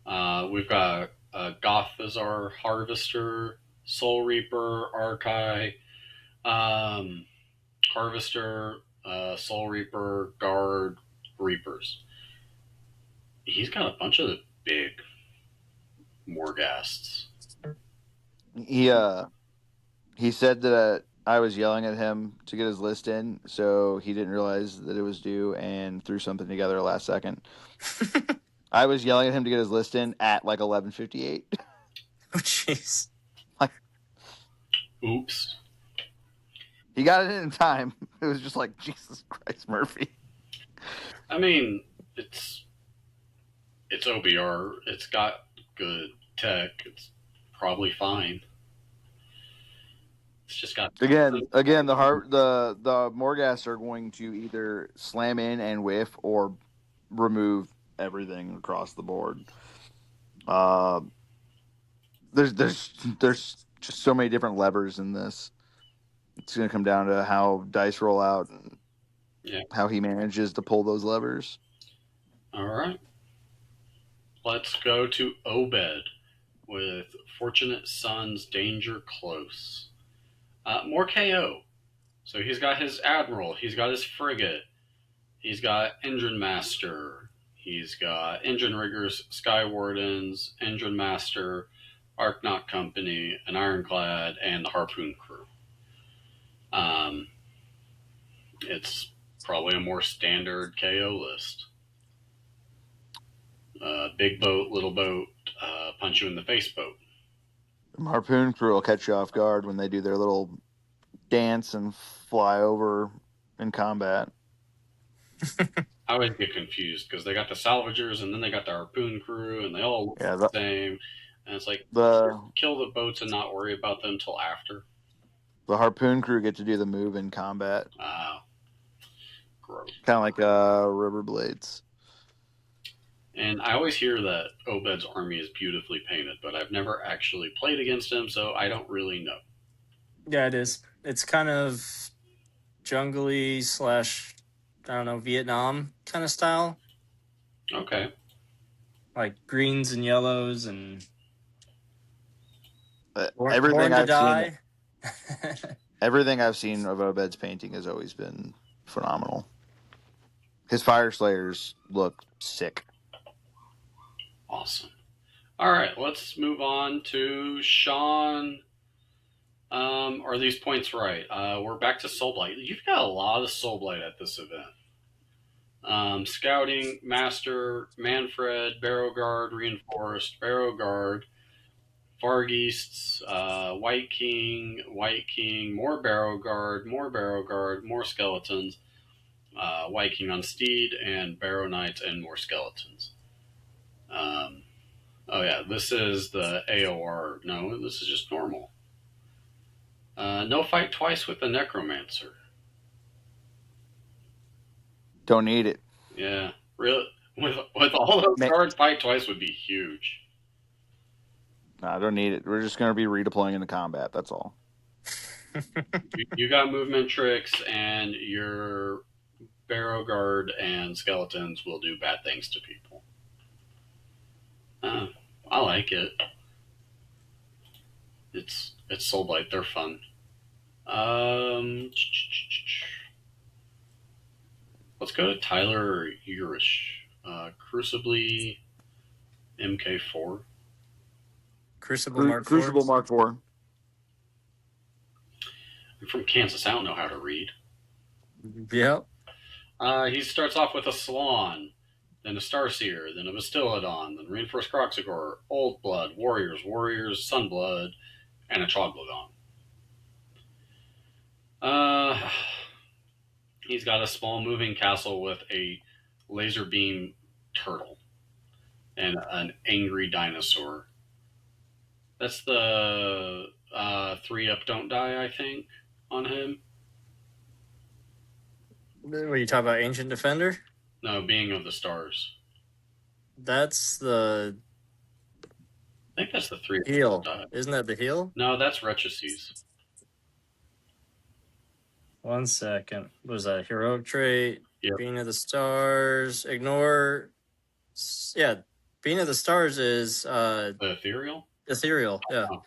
We've got Gothazar Harvester, Soul Reaper, Archai, Harvester, Soul Reaper, Guard, Reapers. He's got a bunch of the big Morghasts.
He said that I was yelling at him to get his list in, so he didn't realize that it was due and threw something together last second. I was yelling at him to get his list in at like 11:58.
Oh, jeez.
Oops.
He got it in time. It was just like, Jesus Christ, Murphy.
I mean, it's OBR. It's got good tech, it's probably fine. It's just got
Again, the Morghast are going to either slam in and whiff or remove everything across the board. There's just so many different levers in this. It's going to come down to how dice roll out and how he manages to pull those levers.
All right. Let's go to Obed with Fortunate Son's Danger Close. More KO. So he's got his Admiral, he's got his Frigate, he's got Engine Master, he's got Engine Riggers, Sky Wardens, Engine Master, Arknaut Company, an Ironclad, and the Harpoon Crew. It's probably a more standard KO list. Big boat, little boat, punch you in the face boat.
The Harpoon Crew will catch you off guard when they do their little dance and fly over in combat.
I always get confused because they got the salvagers and then they got the Harpoon Crew and they all look the same. And it's like, kill the boats and not worry about them till after.
The Harpoon Crew get to do the move in combat.
Wow. Gross.
Kind of like River Blades.
And I always hear that Obed's army is beautifully painted, but I've never actually played against him, so I don't really know.
Yeah, it is. It's kind of jungly / I don't know, Vietnam kind of style.
Okay.
Like greens and yellows and
everything
I've seen.
Everything I've seen of Obed's painting has always been phenomenal. His Fire Slayers look sick.
Awesome. All right, let's move on to Sean. Are these points right? We're back to Soulblight. You've got a lot of Soulblight at this event. Scouting, Master, Manfred, Barrow Guard, Reinforced, Barrow Guard, Vargeasts, White King, more Barrow Guard, more Skeletons, White King on Steed, and Barrow Knights, and more Skeletons. Oh yeah, this is the AOR. No, this is just normal. No fight twice with the Necromancer.
Don't need it.
Yeah, really. With all those cards, fight twice would be huge.
No, I don't need it. We're just going to be redeploying into combat. That's all.
you got movement tricks, and your Barrow Guard and Skeletons will do bad things to people. I like it. It's Soulblight. They're fun. Let's go to Tyler Urish. Crucible MK4.
Crucible Mark IV.
Crucible Mark IV.
I'm from Kansas. I don't know how to read.
Yep.
He starts off with a Salon, then a Starseer, then a Bastillodon, then Reinforced Croxagore, Old Blood, Warriors, Sunblood, and a Troglodyne. He's got a small moving castle with a laser beam turtle and an angry dinosaur. That's the 3-up don't die, I think, on him.
What are you talking about, Ancient Defender?
No, Being of the Stars.
That's the...
I think that's the 3-up
heal.
Don't Die.
Isn't that the heal?
No, that's Retrices.
1 second. What was that? Heroic trait?
Yep.
Being of the Stars. Ignore... Yeah, Being of the Stars is...
the Ethereal?
Ethereal, yeah.
Oh.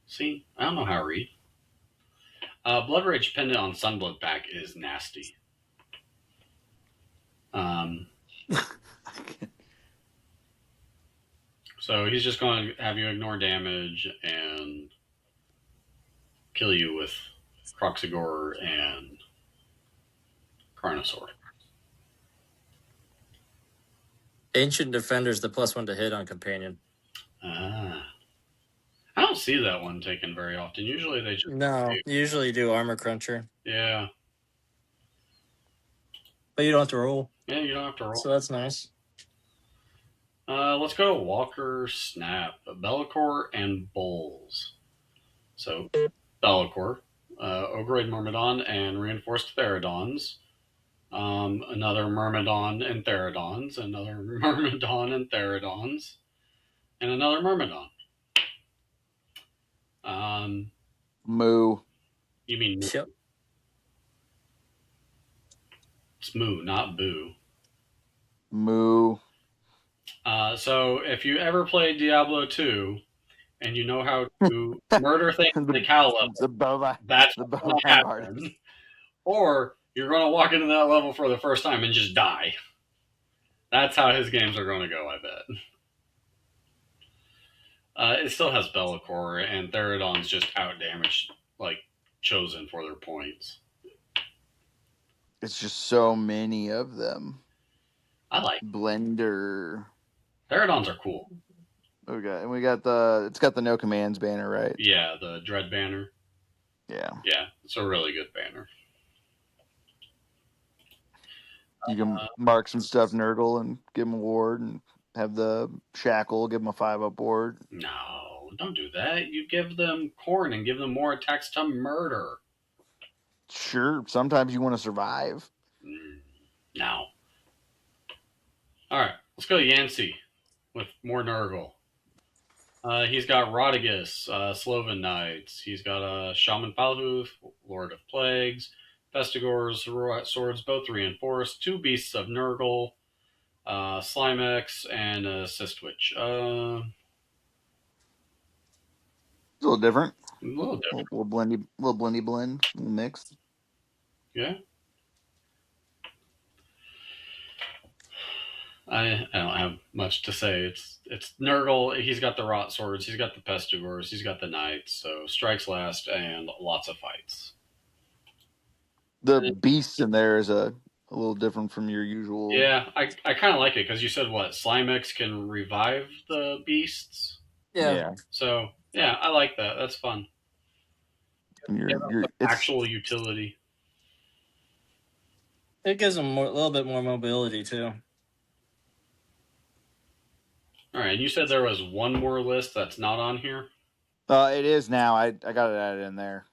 See, I don't know how to read. Blood Rage Pendant on Sunblood back is nasty. So he's just going to have you ignore damage and kill you with Croxagore and Carnosaur.
Ancient Defender's the +1 to hit on Companion.
I don't see that one taken very often. Usually they just...
No, usually do Armor Cruncher.
Yeah.
But you don't have to roll.
Yeah, you don't have to roll.
So that's nice.
Let's go to Walker Snap, Be'lakor, and Bulls. So, Be'lakor, Ogroid Myrmidon, and Reinforced Therodons. Another Myrmidon and Therodons, another Myrmidon and Therodons, and another Myrmidon.
Moo.
You mean
Yep.
it's Moo, not Boo.
Moo.
So if you ever played Diablo 2 and you know how to murder things in the cow level,
The bovine.
that's
The
what's going to
bovine bard.
happen. Or you're going to walk into that level for the first time and just die. That's how his games are going to go, I bet. It still has Be'lakor, and Therodon's just outdamaged, like, chosen for their points.
It's just so many of them.
I like
Blender.
Therodons are cool.
Okay, and we got the. It's got the no commands banner, right?
Yeah, the Dread banner.
Yeah.
Yeah, it's a really good banner.
You can mark some stuff Nurgle and give him a ward, and have the shackle give him a 5-up ward.
No, don't do that. You give them corn and give them more attacks to murder.
Sure, sometimes you want to survive.
No. Alright, let's go Yancey with more Nurgle. He's got Rodigus, Sloven Knights. He's got a Shaman Falhoof, Lord of Plagues, Festigors, Swords, both reinforced, 2 Beasts of Nurgle, Slimex, and Sistwitch.
It's a little different.
A little different.
Little blendy blend, little mix.
Yeah. I don't have much to say. It's Nurgle. He's got the Rot Swords. He's got the Pestigors. He's got the Knights. So strikes last and lots of fights.
The beast in there is a little different from your usual.
Yeah, I kind of like it because you said what Slimex can revive the beasts.
Yeah.
So yeah, I like that. That's fun.
It's
Actual utility.
It gives them a little bit more mobility too.
All right, and you said there was one more list that's not on here.
It is now. I got it added in there.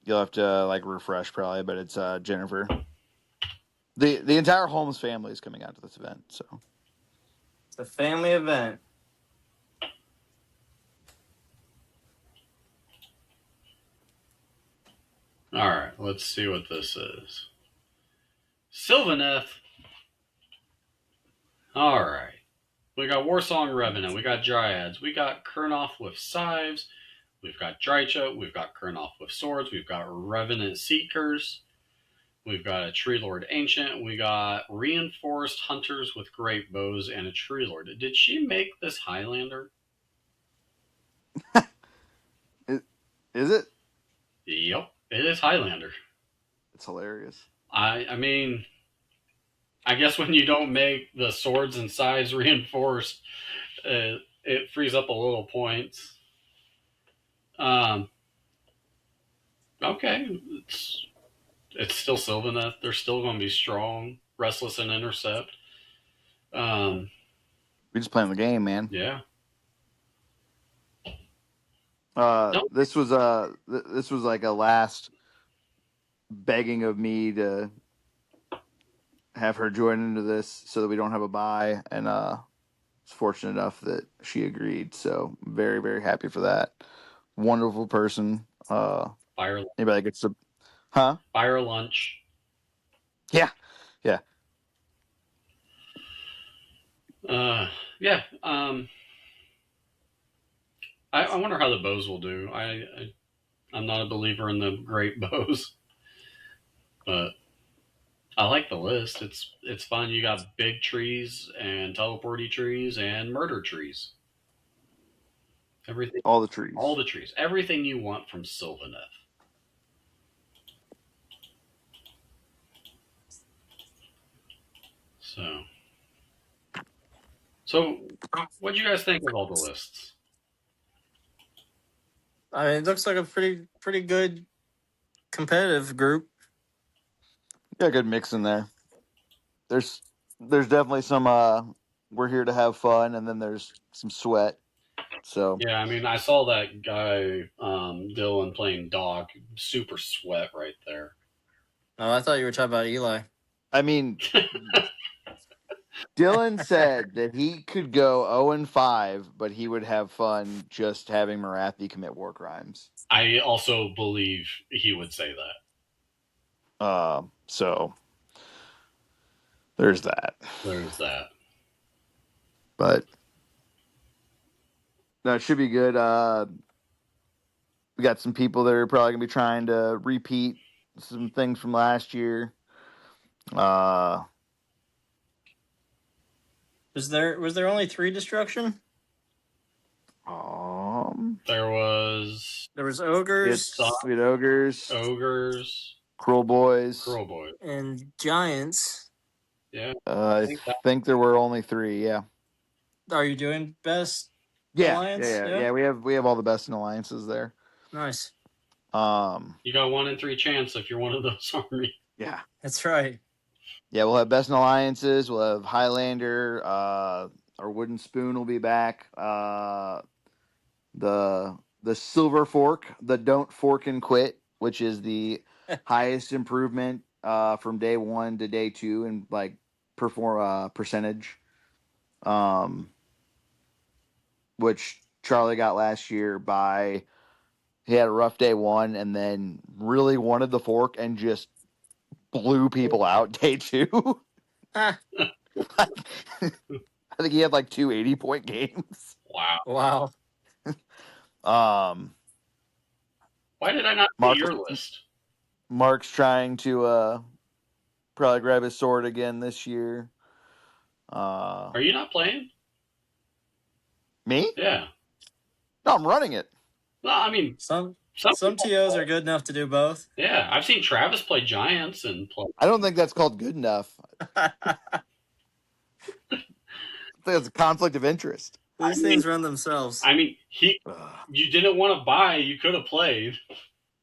You'll have to like refresh probably, but it's Jennifer. The entire Holmes family is coming out to this event, so
It's a family event.
All right, let's see what this is. Sylvaneth. All right. We got Warsong Revenant. We got Dryads. We got Kurnoth with Scythes. We've got Drycha. We've got Kurnoth with Swords. We've got Revenant Seekers. We've got a Tree Lord Ancient. We got Reinforced Hunters with Great Bows and a Tree Lord. Did she make this Highlander?
is it?
Yep, it is Highlander.
It's hilarious.
I mean, I guess when you don't make the swords and scythes reinforced, it frees up a little points. Okay, it's still Sylvaneth. They're still going to be strong, restless, and intercept.
We just playing the game, man.
Yeah.
This was like a last begging of me to have her join into this so that we don't have a bye, and was fortunate enough that she agreed. So very, very happy for that. Wonderful person.
Fire
Anybody gets to, huh?
Fire lunch.
Yeah.
Yeah. I wonder how the bows will do. I'm not a believer in the great bows, but I like the list. It's fun. You got big trees and teleporty trees and murder trees. Everything.
All the trees.
All the trees. Everything you want from Sylvaneth. So what do you guys think of all the lists?
I mean, it looks like a pretty good competitive group.
Yeah, good mix in there. There's definitely some we're here to have fun, and then there's some sweat. So
Yeah, I mean, I saw that guy Dylan playing Dok, super sweat right there.
Oh, I thought you were talking about Eli.
I mean, Dylan said that he could go 0-5, but he would have fun just having Marathi commit war crimes.
I also believe he would say that.
So there's that.
There's that.
But no, it should be good. We got some people that are probably gonna be trying to repeat some things from last year.
Was there only 3 destruction?
There was
ogres,
we had ogres, cruel boys,
and giants.
Yeah,
I think there were only 3. Yeah.
Are you doing best
Yeah,
alliance?
yeah. We have all the best in alliances there.
Nice.
You got 1 in 3 chance if you're one of those army.
Yeah,
that's right.
Yeah, we'll have best in alliances. We'll have Highlander. Our wooden spoon will be back. The silver fork, the don't fork and quit, which is the highest improvement from day 1 to day 2 in like percentage. Which Charlie got last year by he had a rough day 1 and then really wanted the fork and just blew people out day 2. I think he had like 2 80-point games.
Wow. Why did I not see your list?
Mark's trying to probably grab his sword again this year.
Are you not playing?
Me?
Yeah.
No, I'm running it.
No, I mean
some TOs are good enough to do both.
Yeah, I've seen Travis play giants and play.
I don't think that's called good enough. I think it's a conflict of interest.
These things run themselves.
I mean, you didn't want to buy. You could have played.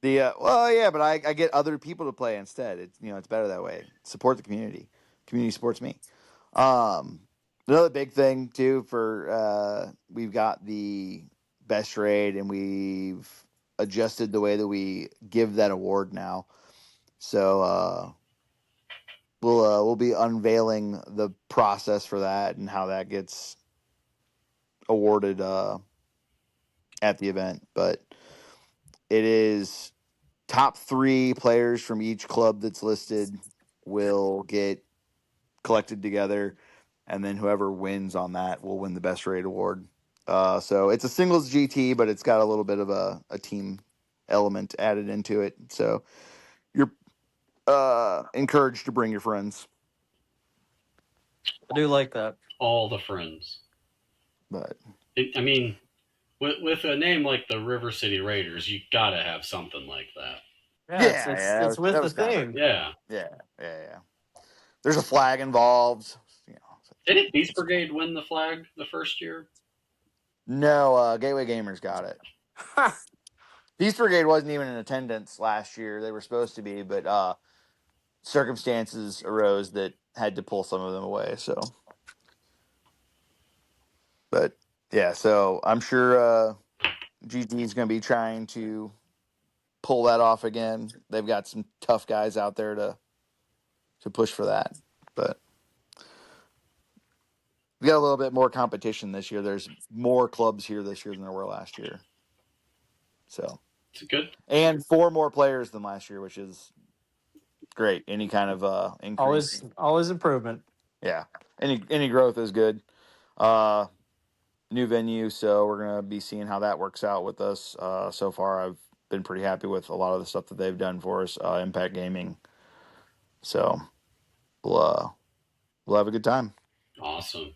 Well, yeah, but I get other people to play instead. It's it's better that way. Support the community. Community supports me. Another big thing too for we've got the best raid and we've adjusted the way that we give that award now. So we'll be unveiling the process for that and how that gets awarded at the event. But it is top 3 players from each club that's listed will get collected together, and then whoever wins on that will win the best raid award. So it's a singles GT, but it's got a little bit of a team element added into it. So you're encouraged to bring your friends.
I do like that.
All the friends.
But
I mean, with a name like the River City Raiders, you gotta have something like that.
Yeah, it's with the theme.
Yeah.
There's a flag involved.
Didn't Beast Brigade win the flag the first year?
No, Gateway Gamers got it. Beast Brigade wasn't even in attendance last year. They were supposed to be, but circumstances arose that had to pull some of them away. So, but yeah, so I'm sure GT is going to be trying to pull that off again. They've got some tough guys out there to push for that, but we got a little bit more competition this year. There's more clubs here this year than there were last year. So
it's good.
And 4 more players than last year, which is great. Any kind of increase.
Always improvement.
Yeah. Any growth is good. New venue, so we're gonna be seeing how that works out with us. So far I've been pretty happy with a lot of the stuff that they've done for us, Impact Gaming. So we'll have a good time.
Awesome.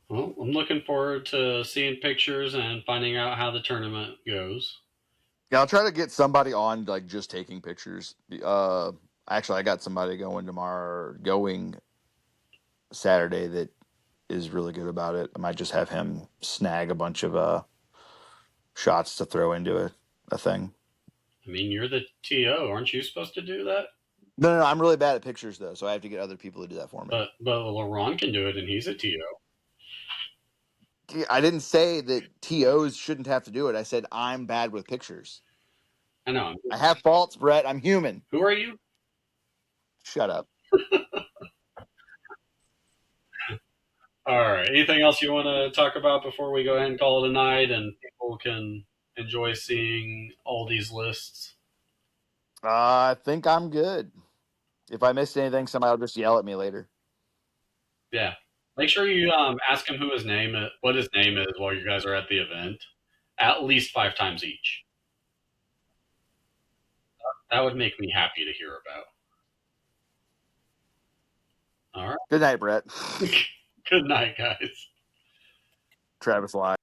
Well, I'm looking forward to seeing pictures and finding out how the tournament goes.
Yeah, I'll try to get somebody on like just taking pictures. Actually, I got somebody going Saturday that is really good about it. I might just have him snag a bunch of shots to throw into a thing.
I mean, you're the TO. Aren't you supposed to do that?
No, I'm really bad at pictures though, so I have to get other people to do that for me.
But LeRon can do it, and he's a TO.
I didn't say that TOs shouldn't have to do it. I said I'm bad with pictures.
I know.
I have faults, Brett. I'm human.
Who are you?
Shut up.
All right. Anything else you want to talk about before we go ahead and call it a night, and people can enjoy seeing all these lists?
I think I'm good. If I missed anything, somebody will just yell at me later.
Yeah. Make sure you ask him what his name is while you guys are at the event, at least 5 times each. That would make me happy to hear about. All right.
Good night, Brett.
Good night, guys.
Travis Live.